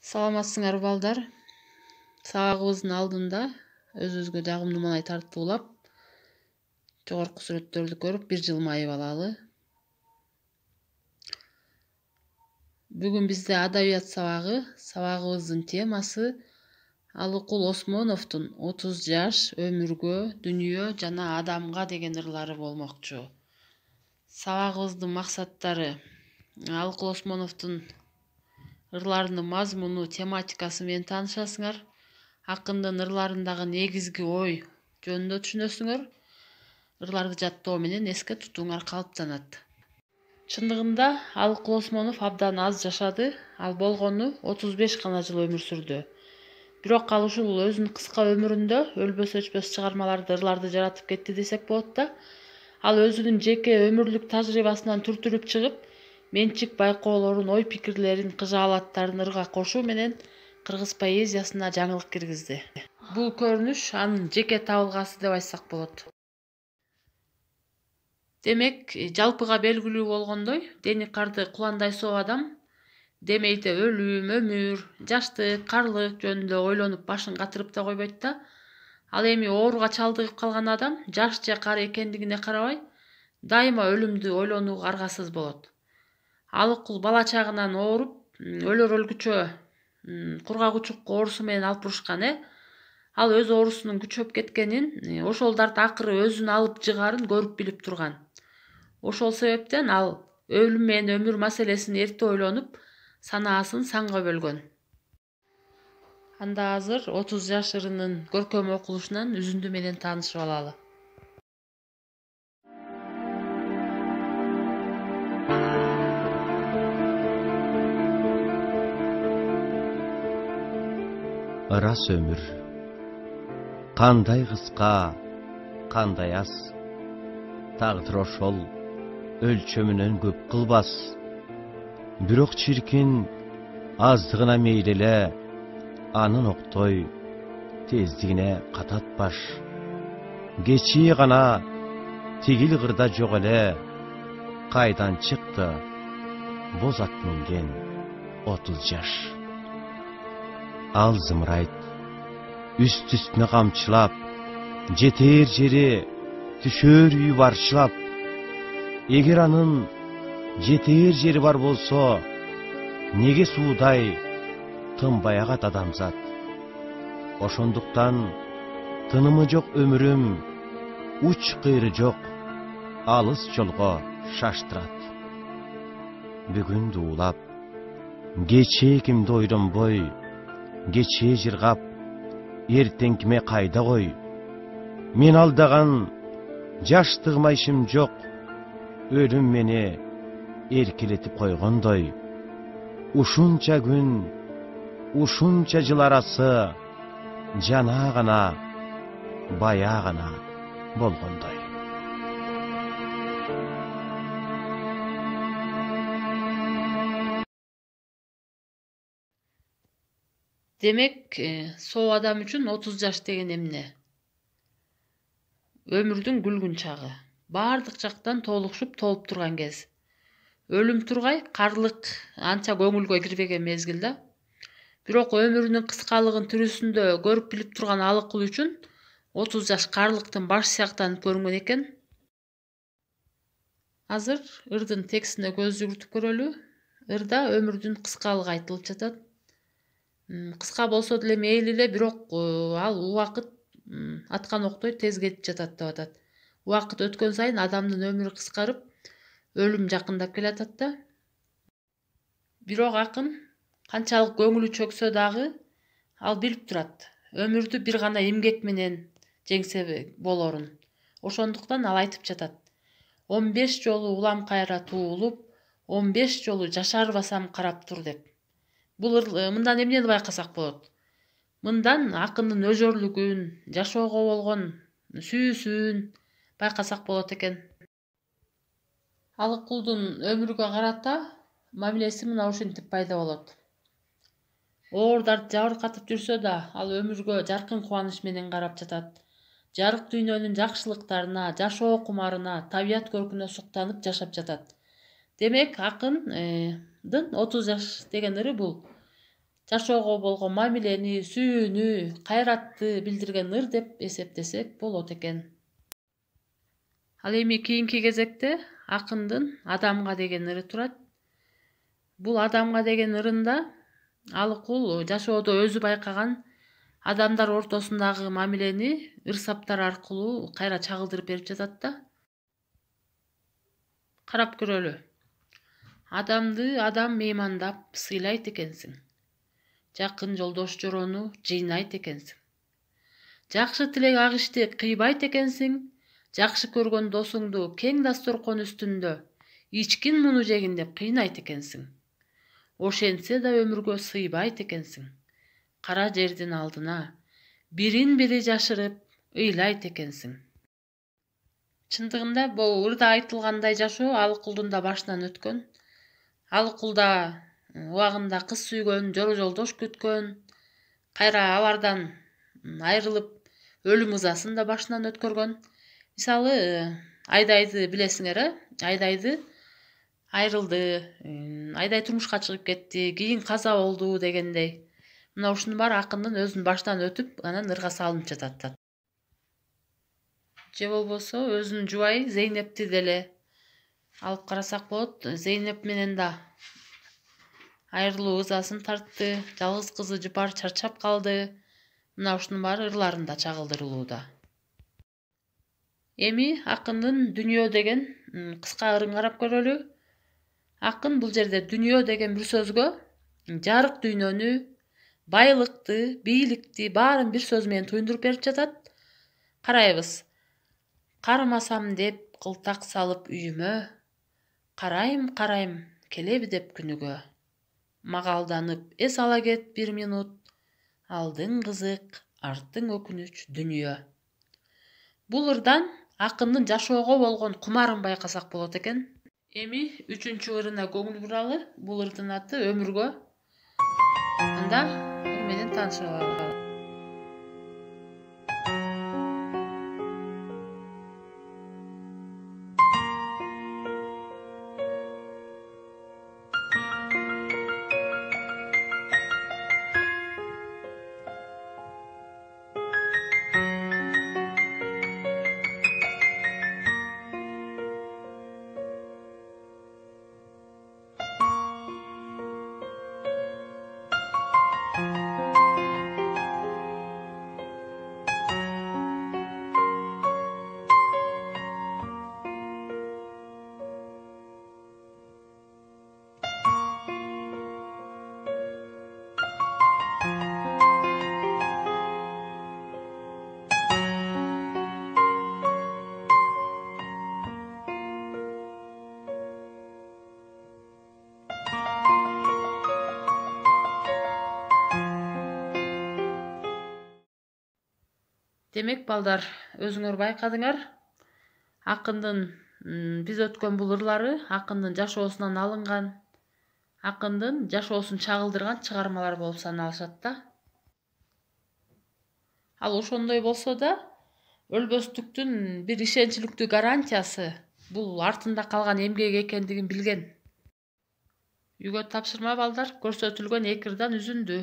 Саламатсыңар балдар. Сабагыбыздын алдында өзүбүзгө жагымдуу маанай тартуулап, жогорку сүрөттөрдү көрүп бир жылмайып алалы. Бүгүн бизде адабият сабагы. Сабагыбыздын темасы Алыкул Осмоновдун 30 жаш өмүргө, дүнүйө жана адамга деген ырлары болмокчу. Сабагыбыздын максаттары Алыкул Осмоновдун ырларынын мазмуну, тематикасы менен таанышасыңар. Акындын ырларындагы негизги ой жөнүндө түшүнөсүңөр. Ырларды жаттоо менен эске тутууңар калыптанат. Чындыгында Алыкул Осмонов абдан аз жашады. Ал болгону 35 гана жыл өмүр сүрдү. Бирок ал ушул өзүнүн кыска өмүрүндө өлбөс өчпөс чыгармаларды, ырларды жаратып кетти десек болот да. Ал өзүнүн жеке өмүрлүк тажрыйбасынан түртүлүп чыгып, менчик байкоолорун, ой пикирлерин, кыжаалаттарын ырга кошуу менен кыргыз поэзиясына жаңылык киргизди. Бул көрүнүш анын жеке табылгасы деп айтсак болот. Демек, жалпыга белгилүү болгондой, дени карды куландай соо адам демейде өлүм, өмүр, жаштык, карлык жөнүндө ойлонуп башын катырып да койбойт да. Ал эми ооруга чалдыгып калган адам жаш же кары экендигине карабай, дайыма өлүмдү ойлонууга аргасыз болот. Алыкул бала чагынан ооруп, өлөр өлгүчө кургак оорусу менен алпурушкан. Ал өз оорусунун күчөп кеткенин, ошол дарт акыры өзүн алып жыгарын көрүп билип турган. Ошол себептен ал өлүм менен өмүр маселесин эрте ойлонуп, санаасын санга бөлгөн. Анда азыр 30 жаш ырынын көркөм окулушунан үзүндү менен таанышып алалы. Ырас өмүр кандай кыска, кандай аз, тагдыр ошол өлчөмүнөн көп кылбас. Бирок чиркин аздыгына мейли эле, анын октой тездигине катат баш. Кечии гана тигил кырда жок эле, кайдан чыкты боз ат минген 30 жаш. Ал зымырайт, үст-үстүнө камчылап, жетер жери түшөр үйү барчылап. Эгер анын жетер жери бар болсо, неге суудай тынбай агат адамзат? Ошондуктан тынымы жок өмүрүм, уч кыйры жок, алыс жолго шаштырат. Бүгүн дуулап, кечээ кимди ойлонбой, кечээ жыргап, эртеңкиме кайда кой. Мен алдаган жаштыгыма ишим жок, өлүм мени эркелетип койгондой. Ушунча күн, ушунча жыл арасы жана гана, бая гана болгондой. Демек, соо адам үчүн 30 жаш деген эмне? Өмүрдүн күлгүн чагы. Баардык жактан толукшуп толуп турган кез. Өлүм тургай, карлык анча көңүлгө кирбеген мезгил да. Бирок өмүрүнүн кыскалыгын тирүүсүндө көрүп билип турган Алыкул үчүн 30 жаш карлыктын башы сыяктанып көрүнгөн экен. Азыр ырдын текстине көз жүгүртүп көрөлү. Ырда өмүрдүн кыскалыгы айтылып жатат. Кыска болсо деле мейли эле, бирок ал убакыт аткан октой тез кетип жатат деп атат. Убакыт өткөн сайын адамдын өмүрү кыскарып, өлүм жакындап келатат да. Бирок акын канчалык көңүлү чөксө дагы ал билип турат. Өмүрдү бир гана эмгек менен жеңсе болорун. Ошондуктан ал айтып жатат: 15 жолу улам кайра туулуп, 15 жолу жашарбасам карап тур деп. Бул мындан эмнени байкасак болот? Мындан акындын өжөрлүгүн, жашоого болгон сүйүүсүн байкасак болот экен. Алыкулдун өмүргө карата мамилеси мына ушинтип пайда болот. Оор дарт жабыркатып жүрсө да, ал өмүргө жаркын кубаныч менен карап жатат. Жарык дүйнөнүн жакшылыктарына, жашоо кумарына, табият көркүнө суктанып жашап жатат. Демек, акындын 30 жаш деген ыры бул жашоого болгон мамилени, сүйүүнү, кайратты билдирген ыр деп эсептесек болот экен. Ал эми кийинки кезекте акындын адамга деген ыры турат. Бул адамга деген ырында Алыкул жашоодо өзү байкаган адамдар ортосундагы мамилени ыр-саптар аркылуу кайра чагылдырып берип жатат да. Карап көрөлү. Адамды адам меймандап сыйлайт экенсиң. Жакын жолдош жорону жыйнайт экенсиң. Жакшы тилек ак ишти кыйбайт экенсиң. Жакшы көргөн досуңду кең дасторкон үстүндө ичкин муну жегин деп кыйнайт экенсиң. Ошентсе да өмүргө сыйбайт экенсиң. Кара жердин алдына бирин бири жашырып ыйлайт экенсиң. Чындыгында бул ырда айтылгандай жашоо Алыкулдун да башынан өткөн. Алыкул да убагында кыз сүйгөн, жоро жолдош күткөн, кайра алардан айрылып өлүм ызасын да башынан өткөргөн. Мисалы, Айдайды билесиңер, Айдайды айрылды, Айдай турмушка чыгып кетти, кийин каза болду дегендей. Мына ушунун баары акындын өзүнүн башынан өтүп, анан ырга салынып жатат. Же болбосо өзүнүн жубайы Зейнепти деле алып карасак болот. Зейнеп менен да айрылуу ызасын тартты, жалгыз кызы Жупар чарчап калды. Мына ушунун баары ырларында чагылдырылууда. Эми акындын дүнүйө деген кыска ырын карап көрөлү. Акын бул жерде дүнүйө деген бир сөзгө жарык дүйнөнү, байлыкты, бийликти баарын бир сөз менен туюндуруп берип жатат. Карайбыз. Кармасам деп кылтак салып үйүмө, карайм келеби деп күнүгө. Мага алданып эс ала кет бир минут, алдың кызык, арттың өкүнүч дүнүйө. Бул ырдан акындын жашоого болгон кумарын байкасак болот экен. Эми 3-чү ырына көңүл буралы. Бул ырдын аты Өмүргө. Анда ыр менен таанышып алалы. Демек балдар, өзүңөр байкадыңар. Акындын биз өткөн бул ырлары акындын жашоосунан алынган, акындын жашоосун чагылдырган чыгармалар болуп саналышат да. Ал ошондой болсо да, өлбөстүктүн бир ишенчликтүү гарантиясы бул артында калган эмгек экендигин билген. Үйгө тапшырма балдар, көрсөтүлгөн 2 ырдан үзүндү.